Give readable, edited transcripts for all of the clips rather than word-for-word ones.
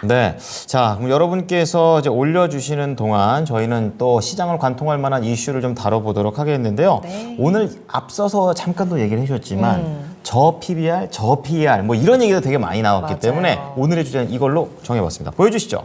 네. 자, 그럼 여러분께서 이제 올려주시는 동안 저희는 또 시장을 관통할 만한 이슈를 좀 다뤄보도록 하겠는데요. 네. 오늘 앞서서 잠깐도 얘기를 해주셨지만 저 PBR, 저 PER 뭐 이런 얘기도 되게 많이 나왔기 맞아요. 때문에 오늘의 주제는 이걸로 정해봤습니다. 보여주시죠.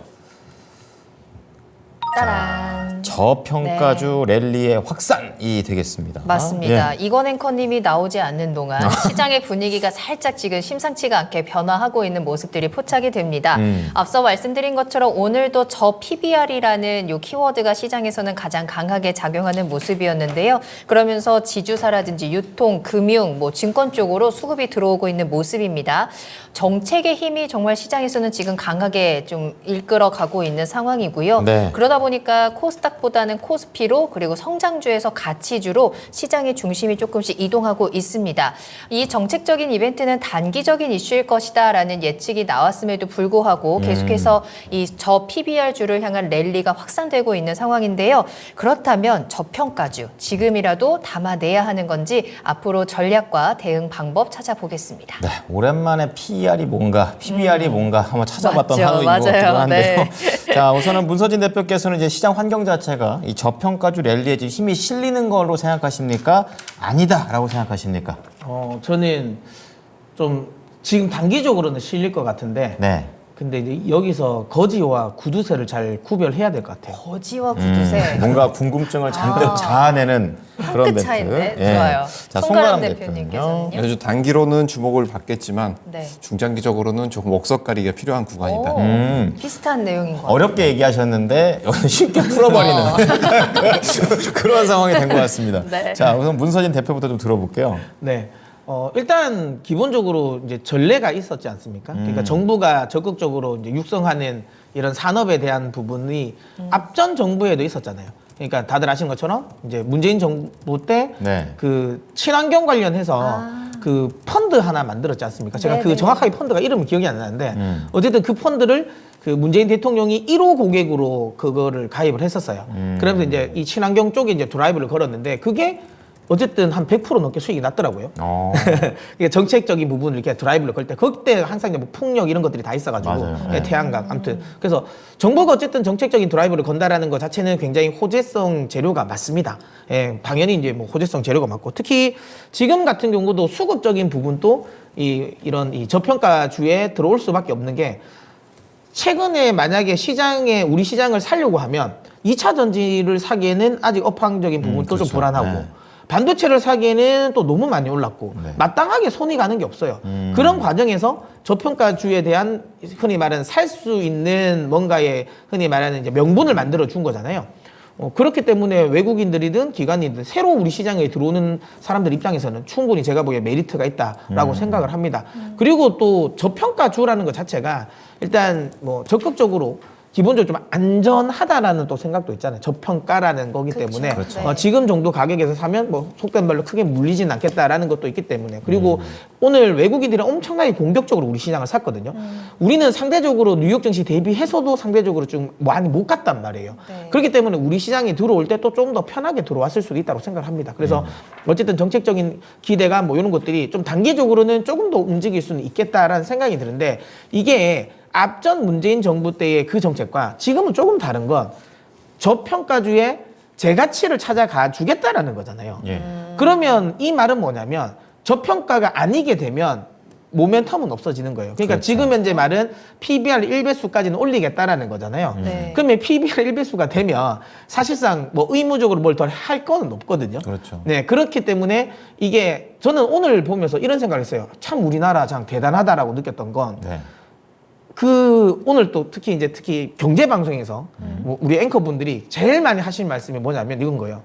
따란. 저평가주 랠리의 확산이 되겠습니다. 맞습니다. 예. 이건 앵커님이 나오지 않는 동안 시장의 분위기가 살짝 지금 심상치가 않게 변화하고 있는 모습들이 포착이 됩니다. 앞서 말씀드린 것처럼 오늘도 저 PBR이라는 요 키워드가 시장에서는 가장 강하게 작용하는 모습이었는데요. 그러면서 지주사라든지 유통, 금융, 뭐 증권 쪽으로 수급이 들어오고 있는 모습입니다. 정책의 힘이 정말 시장에서는 지금 강하게 좀 이끌어가고 있는 상황이고요. 네. 그러다 보니까 코스닥보다는 코스피로 그리고 성장주에서 가치주로 시장의 중심이 조금씩 이동하고 있습니다. 이 정책적인 이벤트는 단기적인 이슈일 것이다라는 예측이 나왔음에도 불구하고 계속해서 이 저 PBR주를 향한 랠리가 확산되고 있는 상황인데요. 그렇다면 저평가주 지금이라도 담아내야 하는 건지 앞으로 전략과 대응 방법 찾아보겠습니다. 네, 오랜만에 PER이 뭔가, PBR이 뭔가 한번 찾아봤던 맞죠, 하루인 것 같기도 맞아요. 한데요. 네. 자, 우선은 문서진 대표께서는 이제 시장 환경 자체가 이 저평가주 랠리에 지금 힘이 실리는 걸로 생각하십니까? 아니다라고 생각하십니까? 저는 좀 지금 단기적으로는 실릴 것 같은데 네. 근데 이제 여기서 거지와 구두쇠를 잘 구별해야 될 것 같아요. 거지와 구두쇠. 뭔가 궁금증을 잔뜩 자아내는 그런 끗 멘트. 차이인데? 예. 좋아요. 자, 송가람 송가람 대표님께서는요? 대표님요. 아주 단기로는 주목을 받겠지만 네. 중장기적으로는 조금 옥석가리가 필요한 구간이다. 오, 비슷한 내용인 것 같아요. 어렵게 얘기하셨는데 여기서 쉽게 풀어버리는 그런 상황이 된 것 같습니다. 네. 자, 우선 문서진 대표부터 좀 들어볼게요. 네. 일단 기본적으로 이제 전례가 있었지 않습니까? 그러니까 정부가 적극적으로 이제 육성하는 이런 산업에 대한 부분이 앞전 정부에도 있었잖아요. 그러니까 다들 아시는 것처럼 이제 문재인 정부 때 네. 그 친환경 관련해서 그 펀드 하나 만들었지 않습니까? 제가 네네. 그 정확하게 펀드가 이름은 기억이 안 나는데 어쨌든 그 펀드를 그 문재인 대통령이 1호 고객으로 그거를 가입을 했었어요. 그러면서 이제 이 친환경 쪽에 이제 드라이브를 걸었는데 그게 어쨌든 한 100% 넘게 수익이 났더라고요. 그러니까 정책적인 부분을 이렇게 드라이브를 걸 때 그때 항상 이제 뭐 풍력 이런 것들이 다 있어가지고 맞아요. 예, 태양광 아무튼 그래서 정부가 어쨌든 정책적인 드라이브를 건다라는 것 자체는 굉장히 호재성 재료가 맞습니다. 예, 당연히 이제 뭐 호재성 재료가 맞고 특히 지금 같은 경우도 수급적인 부분도 이런 이 저평가주에 들어올 수밖에 없는 게 최근에 만약에 우리 시장을 살려고 하면 2차 전지를 사기에는 아직 업황적인 부분도 그렇죠. 좀 불안하고 네. 반도체를 사기에는 또 너무 많이 올랐고 네. 마땅하게 손이 가는 게 없어요. 그런 과정에서 저평가주에 대한 흔히 말하는 살 수 있는 뭔가의 흔히 말하는 이제 명분을 만들어 준 거잖아요. 그렇기 때문에 외국인들이든 기관이든 새로 우리 시장에 들어오는 사람들 입장에서는 충분히 제가 보기에 메리트가 있다라고 생각을 합니다. 그리고 또 저평가주라는 것 자체가 일단 뭐 적극적으로 기본적으로 좀 안전하다라는 또 생각도 있잖아요. 저평가라는 거기 그렇죠. 때문에 그렇죠. 지금 정도 가격에서 사면 뭐 속된 말로 크게 물리진 않겠다라는 것도 있기 때문에 그리고 오늘 외국인들이 엄청나게 공격적으로 우리 시장을 샀거든요. 우리는 상대적으로 뉴욕 증시 대비해서도 상대적으로 좀 많이 못 갔단 말이에요. 네. 그렇기 때문에 우리 시장에 들어올 때 또 좀 더 편하게 들어왔을 수도 있다고 생각을 합니다. 그래서 어쨌든 정책적인 기대감 뭐 이런 것들이 좀 단기적으로는 조금 더 움직일 수는 있겠다라는 생각이 드는데 이게 앞전 문재인 정부 때의 그 정책과 지금은 조금 다른 건 저평가주의 재가치를 찾아가 주겠다라는 거잖아요. 예. 그러면 이 말은 뭐냐면 저평가가 아니게 되면 모멘텀은 없어지는 거예요. 그러니까 그렇죠. 지금 현재 말은 PBR 1배수까지는 올리겠다라는 거잖아요. 네. 그러면 PBR 1배수가 되면 사실상 뭐 의무적으로 뭘 더 할 거는 없거든요. 그렇죠. 네, 그렇기 때문에 이게 저는 오늘 보면서 이런 생각을 했어요. 참 우리나라 참 대단하다라고 느꼈던 건 네. 오늘 또 특히 경제 방송에서 뭐 우리 앵커분들이 제일 많이 하실 말씀이 뭐냐면 이건 거예요.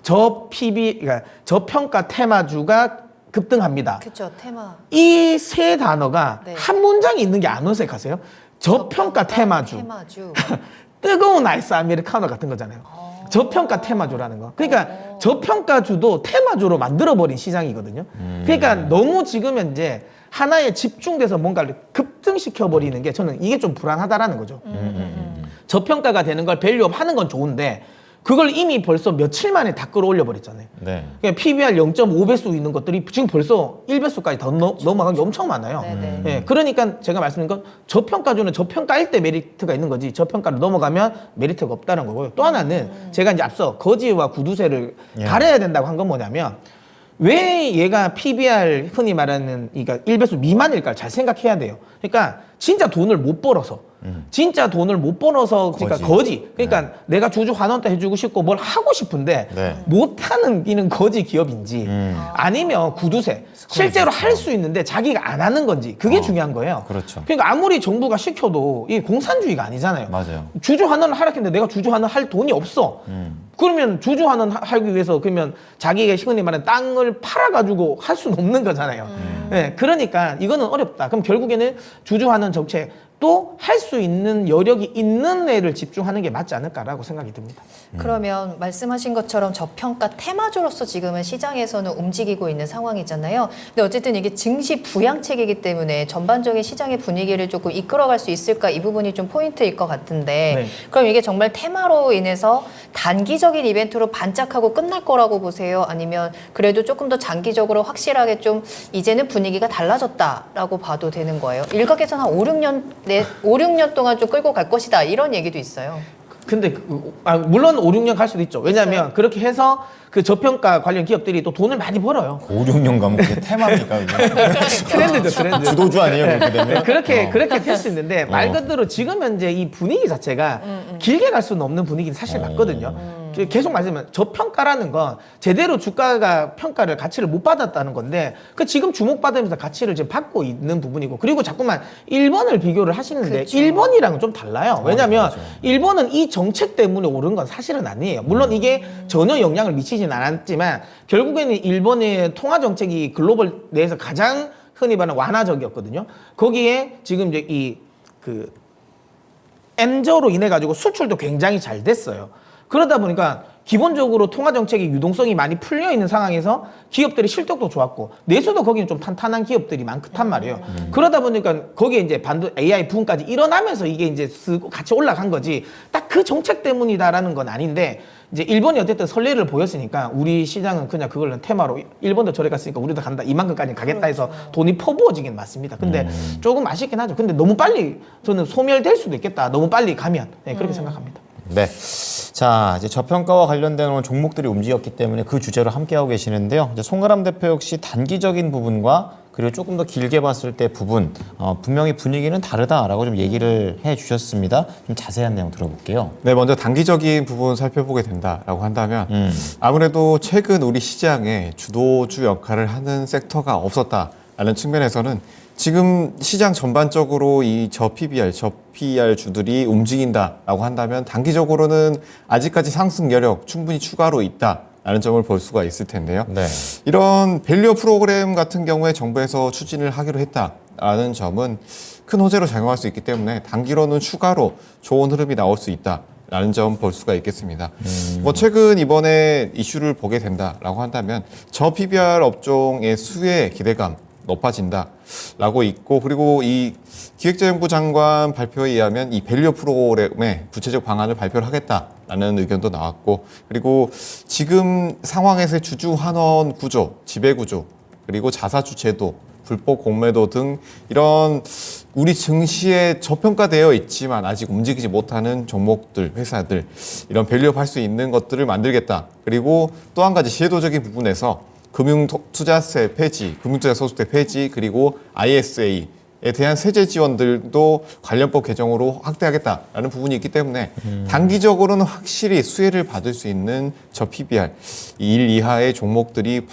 그러니까 저평가 테마주가 급등합니다. 그렇죠. 테마. 이 세 단어가 네. 한 문장에 있는 게 안 어색하세요? 저평가 테마주. 테마주. 뜨거운 아이스 아메리카노 같은 거잖아요. 저평가 테마주라는 거. 그러니까 저평가주도 테마주로 만들어버린 시장이거든요. 그러니까 너무 지금 현재 하나에 집중돼서 뭔가를 급등시켜버리는 게 저는 이게 좀 불안하다라는 거죠. 저평가가 되는 걸 밸류업 하는 건 좋은데 그걸 이미 벌써 며칠 만에 다 끌어올려 버렸잖아요. 네. 그러니까 PBR 0.5배수 있는 것들이 지금 벌써 1배수까지 더 넘어간 게 엄청 많아요. 네네. 예, 그러니까 제가 말씀드린 건 저평가주는 저평가일 때 메리트가 있는 거지 저평가를 넘어가면 메리트가 없다는 거고요. 또 하나는 제가 이제 앞서 거지와 구두쇠를 예. 가려야 된다고 한 건 뭐냐면 왜 얘가 PBR 흔히 말하는 그러니까 1배수 미만일까 잘 생각해야 돼요. 그러니까 진짜 돈을 못 벌어서 진짜 돈을 못 벌어서 그러니까 거지. 그러니까 내가 주주 환원도 해주고 싶고 뭘 하고 싶은데 네. 못하는 기는 거지 기업인지 아니면 구두쇠 실제로 할 수 있는데 자기가 안 하는 건지 그게 중요한 거예요. 그렇죠. 그러니까 아무리 정부가 시켜도 이게 공산주의가 아니잖아요. 맞아요. 주주 환원을 하라했는데 내가 주주 환원 할 돈이 없어. 그러면 주주 환원 하기 위해서 그러면 자기가 흔히 말하는 땅을 팔아가지고 할 수는 없는 거잖아요. 네, 그러니까 이거는 어렵다. 그럼 결국에는 주주 환원 정책 또 할 수 있는 여력이 있는 애를 집중하는 게 맞지 않을까라고 생각이 듭니다. 그러면 말씀하신 것처럼 저평가 테마주로서 지금은 시장에서는 움직이고 있는 상황이잖아요. 근데 어쨌든 이게 증시 부양책이기 때문에 전반적인 시장의 분위기를 조금 이끌어갈 수 있을까 이 부분이 좀 포인트일 것 같은데 네. 그럼 이게 정말 테마로 인해서 단기적인 이벤트로 반짝하고 끝날 거라고 보세요? 아니면 그래도 조금 더 장기적으로 확실하게 좀 이제는 분위기가 달라졌다라고 봐도 되는 거예요? 일각에서는 한 5, 6년 동안 좀 끌고 갈 것이다 이런 얘기도 있어요. 근데 물론 5, 6년 갈 수도 있죠. 왜냐하면 그렇게 해서 그 저평가 관련 기업들이 또 돈을 많이 벌어요. 5, 6년 가면 그게 테마입니까? 트렌드죠, 트렌드. 주도주 아니에요, 그렇게 되면? 네, 그렇게 될 수 있는데 말 그대로 지금 현재 이 분위기 자체가 길게 갈 수는 없는 분위기는 사실 맞거든요. 계속 말씀드리면 저평가라는 건 제대로 주가가 평가를 가치를 못 받았다는 건데 그 지금 주목받으면서 가치를 지금 받고 있는 부분이고 그리고 자꾸만 일본을 비교를 하시는데 그쵸. 일본이랑은 좀 달라요. 왜냐하면 맞아. 일본은 이 정책 때문에 오른 건 사실은 아니에요. 물론 이게 전혀 영향을 미치진 않았지만 결국에는 일본의 통화 정책이 글로벌 내에서 가장 흔히 말하는 완화적이었거든요. 거기에 지금 이제 그 엔저로 인해 가지고 수출도 굉장히 잘 됐어요. 그러다 보니까 기본적으로 통화 정책의 유동성이 많이 풀려 있는 상황에서 기업들의 실적도 좋았고 내수도 거기는 좀 탄탄한 기업들이 많단 말이에요. 그러다 보니까 거기에 이제 AI 부분까지 일어나면서 이게 이제 쓰고 같이 올라간 거지. 딱 그 정책 때문이다라는 건 아닌데 이제 일본이 어쨌든 선례를 보였으니까 우리 시장은 그냥 그걸 테마로 일본도 저래 갔으니까 우리도 간다 이만큼까지 가겠다 해서 돈이 퍼부어지긴 맞습니다. 근데 조금 아쉽긴 하죠. 근데 너무 빨리 저는 소멸될 수도 있겠다. 너무 빨리 가면 네, 그렇게 생각합니다. 네. 자, 이제 저평가와 관련된 오늘 종목들이 움직였기 때문에 그 주제로 함께하고 계시는데요. 이제 송가람 대표 역시 단기적인 부분과 그리고 조금 더 길게 봤을 때 부분, 분명히 분위기는 다르다라고 좀 얘기를 해 주셨습니다. 좀 자세한 내용 들어볼게요. 네, 먼저 단기적인 부분 살펴보게 된다라고 한다면 아무래도 최근 우리 시장에 주도주 역할을 하는 섹터가 없었다라는 측면에서는 지금 시장 전반적으로 이 저PBR, 저PER 주들이 움직인다라고 한다면 단기적으로는 아직까지 상승 여력 충분히 추가로 있다라는 점을 볼 수가 있을 텐데요. 네. 이런 밸류 프로그램 같은 경우에 정부에서 추진을 하기로 했다라는 점은 큰 호재로 작용할 수 있기 때문에 단기로는 추가로 좋은 흐름이 나올 수 있다. 라는 점 볼 수가 있겠습니다. 뭐 최근 이번에 이슈를 보게 된다라고 한다면 저PBR 업종의 수혜 기대감 높아진다라고 있고 그리고 이 기획재정부 장관 발표에 의하면 이 밸류 프로그램의 구체적 방안을 발표를 하겠다라는 의견도 나왔고 그리고 지금 상황에서의 주주 환원 구조, 지배 구조 그리고 자사주 제도, 불법 공매도 등 이런 우리 증시에 저평가되어 있지만 아직 움직이지 못하는 종목들, 회사들 이런 밸류업 할 수 있는 것들을 만들겠다. 그리고 또 한 가지 제도적인 부분에서 금융투자세 폐지, 금융투자 소득세 폐지, 그리고 ISA에 대한 세제 지원들도 관련법 개정으로 확대하겠다라는 부분이 있기 때문에 단기적으로는 확실히 수혜를 받을 수 있는 저 PBR, 1 이하의 종목들이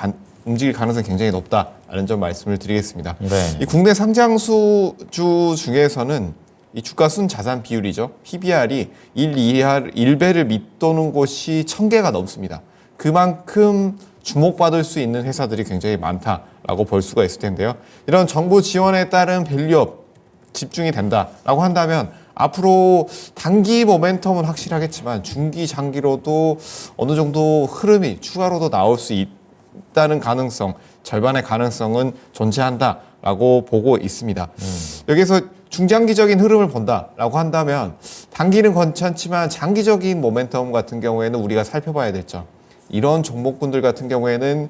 움직일 가능성이 굉장히 높다라는 점 말씀을 드리겠습니다. 네. 이 국내 상장수주 중에서는 이 주가 순 자산 비율이죠. PBR이 1배를 밑도는 곳이 1000개가 넘습니다. 그만큼 주목받을 수 있는 회사들이 굉장히 많다라고 볼 수가 있을 텐데요. 이런 정부 지원에 따른 밸류업 집중이 된다라고 한다면 앞으로 단기 모멘텀은 확실하겠지만 중기, 장기로도 어느 정도 흐름이 추가로도 나올 수 있다는 가능성, 절반의 가능성은 존재한다라고 보고 있습니다. 여기서 중장기적인 흐름을 본다라고 한다면 단기는 괜찮지만 장기적인 모멘텀 같은 경우에는 우리가 살펴봐야 될 점. 이런 종목군들 같은 경우에는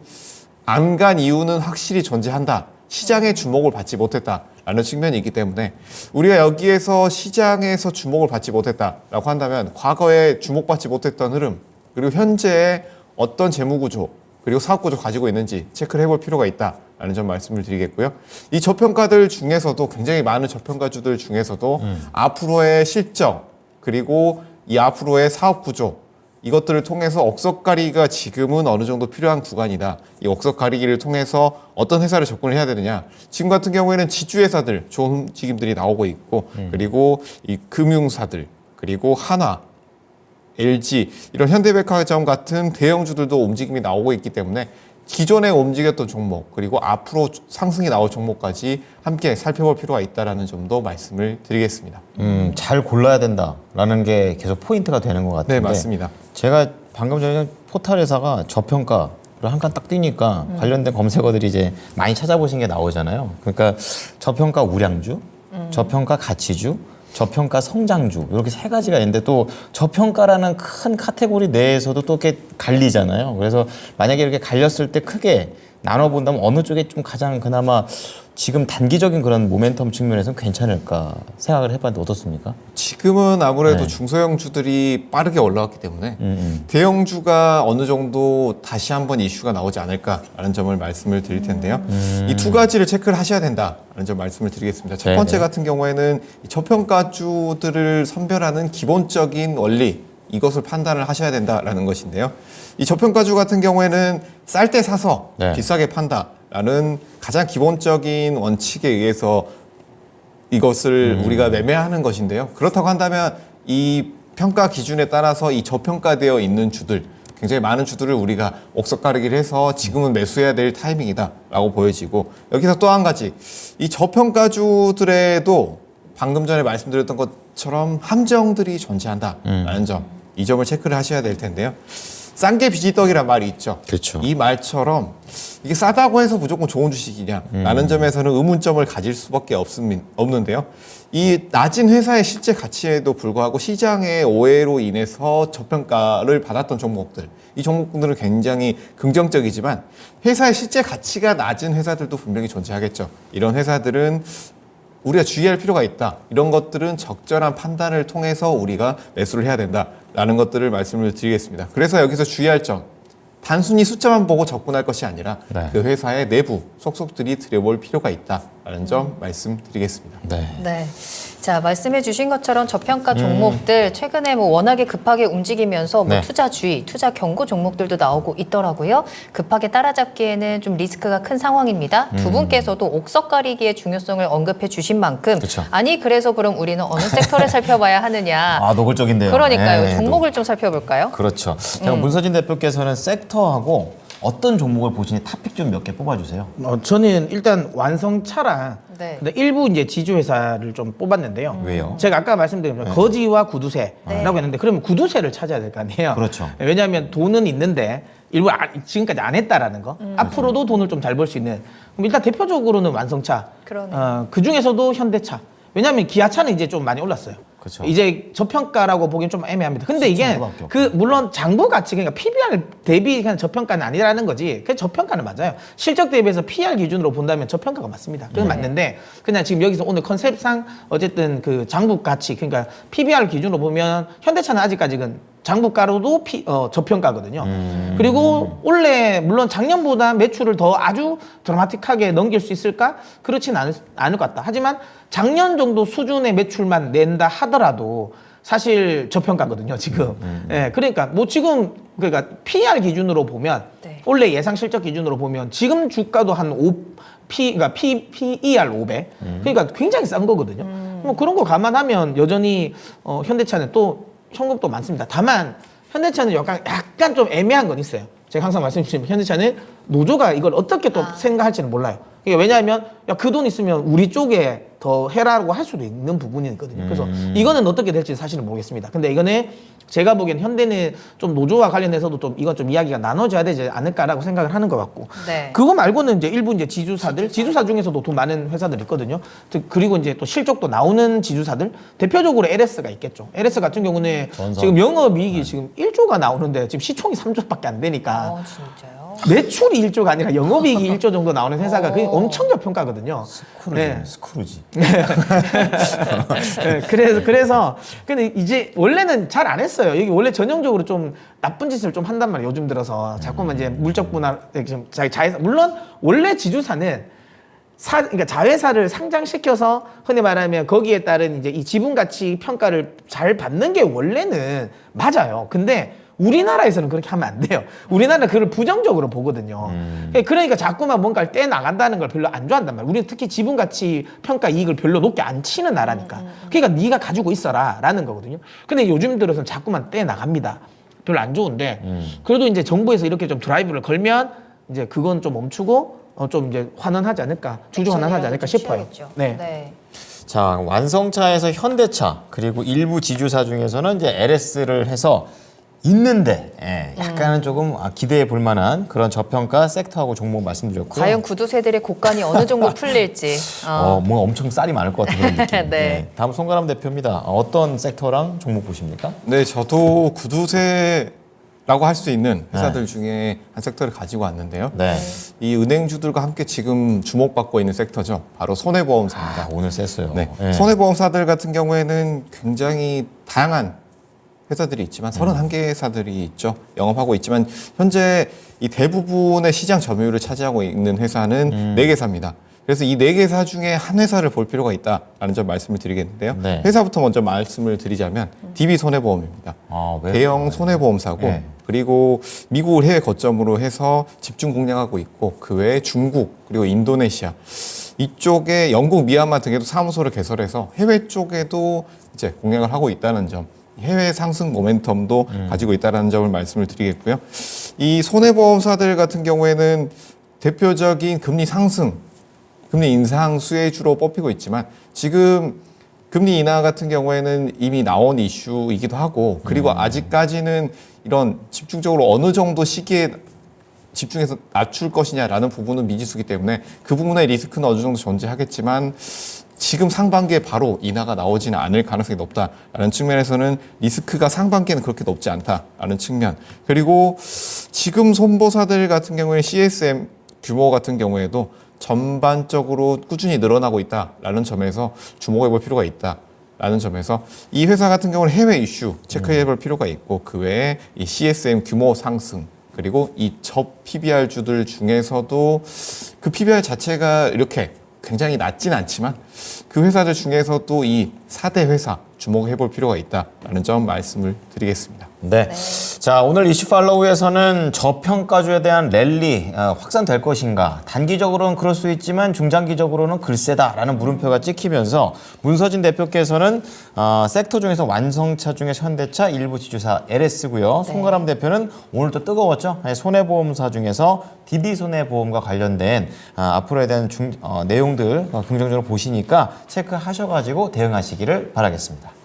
안 간 이유는 확실히 존재한다. 시장의 주목을 받지 못했다라는 측면이 있기 때문에 우리가 여기에서 시장에서 주목을 받지 못했다라고 한다면 과거에 주목받지 못했던 흐름 그리고 현재의 어떤 재무구조 그리고 사업구조 가지고 있는지 체크를 해볼 필요가 있다라는 점 말씀을 드리겠고요. 이 저평가들 중에서도 굉장히 많은 저평가주들 중에서도 앞으로의 실적 그리고 이 앞으로의 사업구조 이것들을 통해서 억석가리기가 지금은 어느 정도 필요한 구간이다. 이 억석가리기를 통해서 어떤 회사를 접근을 해야 되느냐. 지금 같은 경우에는 지주회사들 좋은 움직임들이 나오고 있고 그리고 이 금융사들 그리고 한화 LG 이런 현대백화점 같은 대형주들도 움직임이 나오고 있기 때문에 기존에 움직였던 종목 그리고 앞으로 상승이 나올 종목까지 함께 살펴볼 필요가 있다는 점도 말씀을 드리겠습니다. 잘 골라야 된다라는 게 계속 포인트가 되는 것 같은데. 네, 맞습니다. 제가 방금 전에 포털 회사가 저평가를 한 칸 딱 뜨니까 관련된 검색어들이 이제 많이 찾아보신 게 나오잖아요. 그러니까 저평가 우량주, 저평가 가치주, 저평가 성장주 이렇게 세 가지가 있는데 또 저평가라는 큰 카테고리 내에서도 또 이렇게 갈리잖아요. 그래서 만약에 이렇게 갈렸을 때 크게 나눠본다면 어느 쪽에 좀 가장 그나마 지금 단기적인 그런 모멘텀 측면에서는 괜찮을까 생각을 해봤는데 어떻습니까? 지금은 아무래도 네. 중소형주들이 빠르게 올라왔기 때문에 대형주가 어느 정도 다시 한번 이슈가 나오지 않을까라는 점을 말씀을 드릴 텐데요. 이 두 가지를 체크를 하셔야 된다라는 점 말씀을 드리겠습니다. 첫 번째 네네. 같은 경우에는 이 저평가주들을 선별하는 기본적인 원리 이것을 판단을 하셔야 된다라는 것인데요. 이 저평가주 같은 경우에는 쌀 때 사서 네. 비싸게 판다라는 가장 기본적인 원칙에 의해서 이것을 우리가 매매하는 것인데요. 그렇다고 한다면 이 평가 기준에 따라서 이 저평가되어 있는 주들 굉장히 많은 주들을 우리가 옥석가르기를 해서 지금은 매수해야 될 타이밍이다라고 보여지고 여기서 또 한 가지 이 저평가주들에도 방금 전에 말씀드렸던 것처럼 함정들이 존재한다라는 점 이 점을 체크를 하셔야 될 텐데요. 싼 게 비지떡이란 말이 있죠. 그렇죠. 이 말처럼 이게 싸다고 해서 무조건 좋은 주식이냐라는 점에서는 의문점을 가질 수밖에 없는데요. 이 낮은 회사의 실제 가치에도 불구하고 시장의 오해로 인해서 저평가를 받았던 종목들, 이 종목들은 굉장히 긍정적이지만 회사의 실제 가치가 낮은 회사들도 분명히 존재하겠죠. 이런 회사들은 우리가 주의할 필요가 있다. 이런 것들은 적절한 판단을 통해서 우리가 매수를 해야 된다라는 것들을 말씀을 드리겠습니다. 그래서 여기서 주의할 점, 단순히 숫자만 보고 접근할 것이 아니라 네. 그 회사의 내부 속속들이 들여볼 필요가 있다라는 점 말씀드리겠습니다. 네. 네. 자, 말씀해 주신 것처럼 저평가 종목들 최근에 뭐 워낙에 급하게 움직이면서 뭐 네. 투자주의, 투자 경고 종목들도 나오고 있더라고요. 급하게 따라잡기에는 좀 리스크가 큰 상황입니다. 두 분께서도 옥석 가리기의 중요성을 언급해 주신 만큼 그쵸. 아니 그래서 그럼 우리는 어느 섹터를 살펴봐야 하느냐. 아 노골적인데요. 그러니까요. 네, 종목을 좀 살펴볼까요? 그렇죠. 제가 문서진 대표께서는 섹터하고 어떤 종목을 보시니 탑픽 좀 몇 개 뽑아주세요. 저는 일단 완성차랑 네. 근데 일부 이제 지주회사를 좀 뽑았는데요. 왜요? 제가 아까 말씀드린 거지와 구두쇠라고 네. 했는데 그러면 구두쇠를 찾아야 될 거 아니에요. 그렇죠. 왜냐하면 돈은 있는데 일부 지금까지 안 했다라는 거. 앞으로도 돈을 좀 잘 벌 수 있는. 그럼 일단 대표적으로는 완성차. 그러네요. 그 중에서도 현대차. 왜냐하면 기아차는 이제 좀 많이 올랐어요. 그렇죠. 이제 저평가라고 보기엔 좀 애매합니다. 근데 이게 수밖에 없고. 그 물론 장부 가치 그러니까 PBR 대비 그냥 저평가는 아니라는 거지. 그 저평가는 맞아요. 실적 대비해서 PR 기준으로 본다면 저평가가 맞습니다. 그건 맞는데 그냥 지금 여기서 오늘 컨셉상 어쨌든 그 장부 가치 그러니까 PBR 기준으로 보면 현대차는 아직까지는 장부가로도 저평가거든요. 그리고 원래 물론 작년보다 매출을 더 아주 드라마틱하게 넘길 수 있을까? 그렇지는 않을 것 같다. 하지만 작년 정도 수준의 매출만 낸다 하더라도 사실 저평가거든요, 지금. 예, 그러니까 뭐 지금 그러니까 PR 기준으로 보면 네. 원래 예상 실적 기준으로 보면 지금 주가도 한 5, 그러니까 PER 500. 그러니까 굉장히 싼 거거든요. 뭐 그런 거 감안하면 여전히 현대차는 또 현금도 많습니다. 다만 현대차는 약간 좀 애매한 건 있어요. 제가 항상 말씀드리지만 현대차는 노조가 이걸 어떻게 또 생각할지는 몰라요. 그러니까 왜냐하면 그 돈 있으면 우리 쪽에 더 해라고 할 수도 있는 부분이 있거든요. 그래서 이거는 어떻게 될지 사실은 모르겠습니다. 근데 이거는 제가 보기엔 현대는 좀 노조와 관련해서도 좀 이건 좀 이야기가 나눠져야 되지 않을까라고 생각을 하는 것 같고. 네. 그거 말고는 이제 일부 이제 지주사 중에서도 돈 많은 회사들 있거든요. 그리고 이제 또 실적도 나오는 지주사들 대표적으로 LS가 있겠죠. LS 같은 경우는 전선. 지금 영업이익이 지금 1조가 나오는데 지금 시총이 3조밖에 안 되니까 진짜요? 매출이 1조가 아니라 영업이익이 1조 정도 나오는 회사가 그게 엄청 저평가거든요. 스크루지. 네, 그래서 근데 이제 원래는 잘 안 했어요. 여기 원래 전형적으로 좀 나쁜 짓을 좀 한단 말이에요. 요즘 들어서 자꾸만 이제 물적 분할 좀 자회사 물론 원래 지주사는 그러니까 자회사를 상장시켜서 흔히 말하면 거기에 따른 이제 이 지분 가치 평가를 잘 받는 게 원래는 맞아요. 근데 우리나라에서는 그렇게 하면 안 돼요. 우리나라는 그걸 부정적으로 보거든요. 그러니까 자꾸만 뭔가를 떼 나간다는 걸 별로 안 좋아한단 말이에요. 우리는 특히 지분 가치 평가 이익을 별로 높게 안 치는 나라니까. 그러니까 네가 가지고 있어라라는 거거든요. 근데 요즘 들어서는 자꾸만 떼 나갑니다. 별로 안 좋은데 그래도 이제 정부에서 이렇게 좀 드라이브를 걸면 이제 그건 좀 멈추고 좀 이제 환원하지 않을까, 주주 환원하지 않을까 싶어요. 네. 자, 완성차에서 현대차 그리고 일부 지주사 중에서는 이제 LS를 해서 있는데 약간은 조금 기대해 볼 만한 그런 저평가 섹터하고 종목 말씀드렸고요. 과연 구두쇠들의 곡간이 어느 정도 풀릴지. 뭔가 엄청 쌀이 많을 것 같은 그런 느낌. 네. 다음 송가람 대표입니다. 어떤 섹터랑 종목 보십니까? 네, 저도 구두쇠라고 할 수 있는 회사들 중에 한 섹터를 가지고 왔는데요. 네. 이 은행주들과 함께 지금 주목받고 있는 섹터죠. 바로 손해보험사입니다. 오늘 셌어요. 네. 네. 손해보험사들 같은 경우에는 굉장히 다양한 회사들이 있지만 31개 회사들이 있죠. 영업하고 있지만 현재 이 대부분의 시장 점유율을 차지하고 있는 회사는 4개사입니다. 그래서 이 4개사 중에 한 회사를 볼 필요가 있다라는 점 말씀을 드리겠는데요. 네. 회사부터 먼저 말씀을 드리자면 DB손해보험입니다. 왜요? 대형 손해보험사고 네. 그리고 미국을 해외 거점으로 해서 집중 공략하고 있고 그 외에 중국 그리고 인도네시아 이쪽에 영국, 미얀마 등에도 사무소를 개설해서 해외 쪽에도 이제 공략을 하고 있다는 점, 해외 상승 모멘텀도 가지고 있다는 점을 말씀을 드리겠고요. 이 손해보험사들 같은 경우에는 대표적인 금리 상승, 금리 인상 수혜주로 뽑히고 있지만 지금 금리 인하 같은 경우에는 이미 나온 이슈이기도 하고 그리고 아직까지는 이런 집중적으로 어느 정도 시기에 집중해서 낮출 것이냐라는 부분은 미지수기 때문에 그 부분의 리스크는 어느 정도 존재하겠지만 지금 상반기에 바로 인하가 나오지는 않을 가능성이 높다라는 측면에서는 리스크가 상반기에는 그렇게 높지 않다라는 측면 그리고 지금 손보사들 같은 경우에 CSM 규모 같은 경우에도 전반적으로 꾸준히 늘어나고 있다라는 점에서 주목해 볼 필요가 있다라는 점에서 이 회사 같은 경우는 해외 이슈 체크해 볼 필요가 있고 그 외에 이 CSM 규모 상승 그리고 이 접 PBR주들 중에서도 그 PBR 자체가 이렇게 굉장히 낮진 않지만 그 회사들 중에서도 이 4대 회사 주목해 볼 필요가 있다라는 점 말씀을 드리겠습니다. 네. 자, 오늘 이슈 팔로우에서는 저평가주에 대한 랠리 확산될 것인가? 단기적으로는 그럴 수 있지만 중장기적으로는 글쎄다라는 물음표가 찍히면서 문서진 대표께서는 섹터 중에서 완성차 중에서 현대차, 일부 지주사 LS고요. 송가람 대표는 오늘 또 뜨거웠죠. 손해보험사 중에서 DB손해보험과 관련된 앞으로에 대한 내용들 긍정적으로 보시니까 체크하셔가지고 대응하시기를 바라겠습니다.